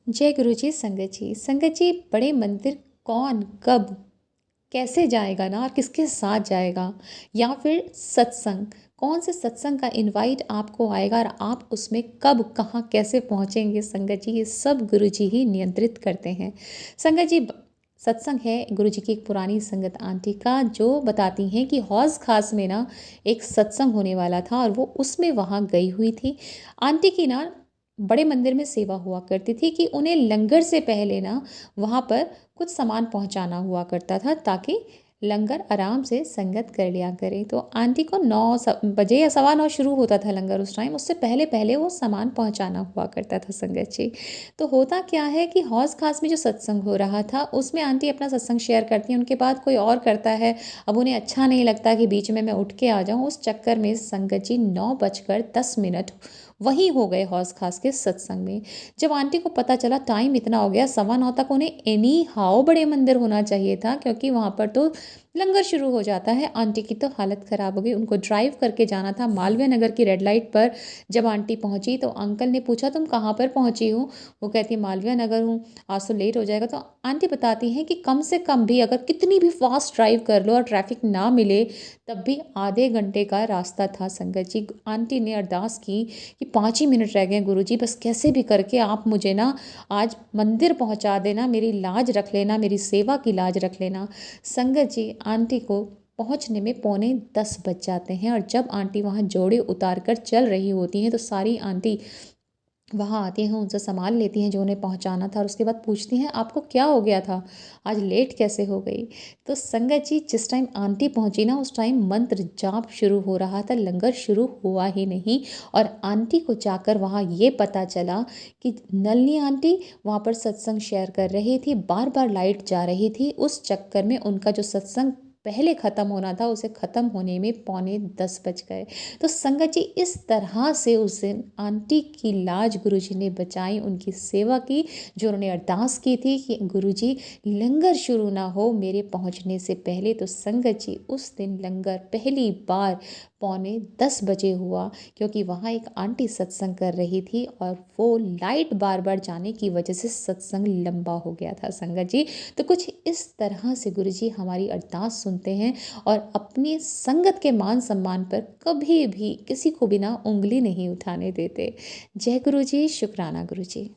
जय गुरु जी। संगत जी, संगत जी, बड़े मंदिर कौन कब कैसे जाएगा ना, और किसके साथ जाएगा, या फिर सत्संग, कौन से सत्संग का इनवाइट आपको आएगा और आप उसमें कब कहाँ कैसे पहुँचेंगे। संगत जी, ये सब गुरु जी ही नियंत्रित करते हैं। संगत जी, सत्संग है गुरु जी की एक पुरानी संगत आंटी का, जो बताती हैं कि हौज खास में ना एक सत्संग होने वाला था और वो उसमें वहाँ गई हुई थी। आंटी की ना बड़े मंदिर में सेवा हुआ करती थी कि उन्हें लंगर से पहले ना वहाँ पर कुछ सामान पहुंचाना हुआ करता था, ताकि लंगर आराम से संगत कर लिया करे। तो आंटी को 9 बजे या 9:15 शुरू होता था लंगर उस टाइम, उससे पहले पहले वो सामान पहुंचाना हुआ करता था संगत जी। तो होता क्या है कि हौज खास में जो सत्संग हो रहा था उसमें आंटी अपना सत्संग शेयर करती हैं, उनके बाद कोई और करता है। अब उन्हें अच्छा नहीं लगता कि बीच में मैं उठ के आ जाऊं, उस चक्कर में संगत जी 9:10 वहीं हो गए हौज खास के सत्संग में। जब आंटी को पता चला टाइम इतना हो गया, 9:15 तक उन्हें एनी हाउ बड़े मंदिर होना चाहिए था, क्योंकि वहाँ पर तो लंगर शुरू हो जाता है। आंटी की तो हालत ख़राब हो गई, उनको ड्राइव करके जाना था मालवीय नगर की रेड लाइट पर। जब आंटी पहुँची तो अंकल ने पूछा, तुम कहाँ पर पहुँची हो? वो कहती मालवीय नगर हूँ, आज तो लेट हो जाएगा। तो आंटी बताती हैं कि कम से कम भी अगर कितनी भी फास्ट ड्राइव कर लो और ट्रैफिक ना मिले, तब भी आधे घंटे का रास्ता था संगत जी। आंटी ने अरदास की कि 5 ही मिनट रह गए गुरुजी, बस कैसे भी करके आप मुझे ना आज मंदिर पहुंचा देना, मेरी लाज रख लेना, मेरी सेवा की लाज रख लेना। संगत जी, आंटी को पहुंचने में पौने 10 बज जाते हैं, और जब आंटी वहां जोड़े उतार कर चल रही होती हैं तो सारी आंटी वहाँ आती हैं, उनसे सामान लेती हैं जो उन्हें पहुँचाना था, और उसके बाद पूछती हैं आपको क्या हो गया था, आज लेट कैसे हो गई। तो संगत जी, जिस टाइम आंटी पहुँची ना उस टाइम मंत्र जाप शुरू हो रहा था, लंगर शुरू हुआ ही नहीं। और आंटी को जाकर वहाँ ये पता चला कि नलनी आंटी वहाँ पर सत्संग शेयर कर रही थी, बार बार लाइट जा रही थी, उस चक्कर में उनका जो सत्संग पहले ख़त्म होना था उसे ख़त्म होने में पौने 10 बज गए। तो संगत जी, इस तरह से उस दिन आंटी की लाज गुरुजी ने बचाई, उनकी सेवा की। जो उन्होंने अरदास की थी कि गुरुजी लंगर शुरू ना हो मेरे पहुंचने से पहले, तो संगत जी उस दिन लंगर पहली बार पौने 10 बजे हुआ, क्योंकि वहाँ एक आंटी सत्संग कर रही थी और वो लाइट बार बार जाने की वजह से सत्संग लंबा हो गया था संगत जी। तो कुछ इस तरह से गुरुजी हमारी अरदास सुनते हैं, और अपनी संगत के मान सम्मान पर कभी भी किसी को बिना उंगली नहीं उठाने देते। जय गुरु जी, शुक्राना गुरु जी।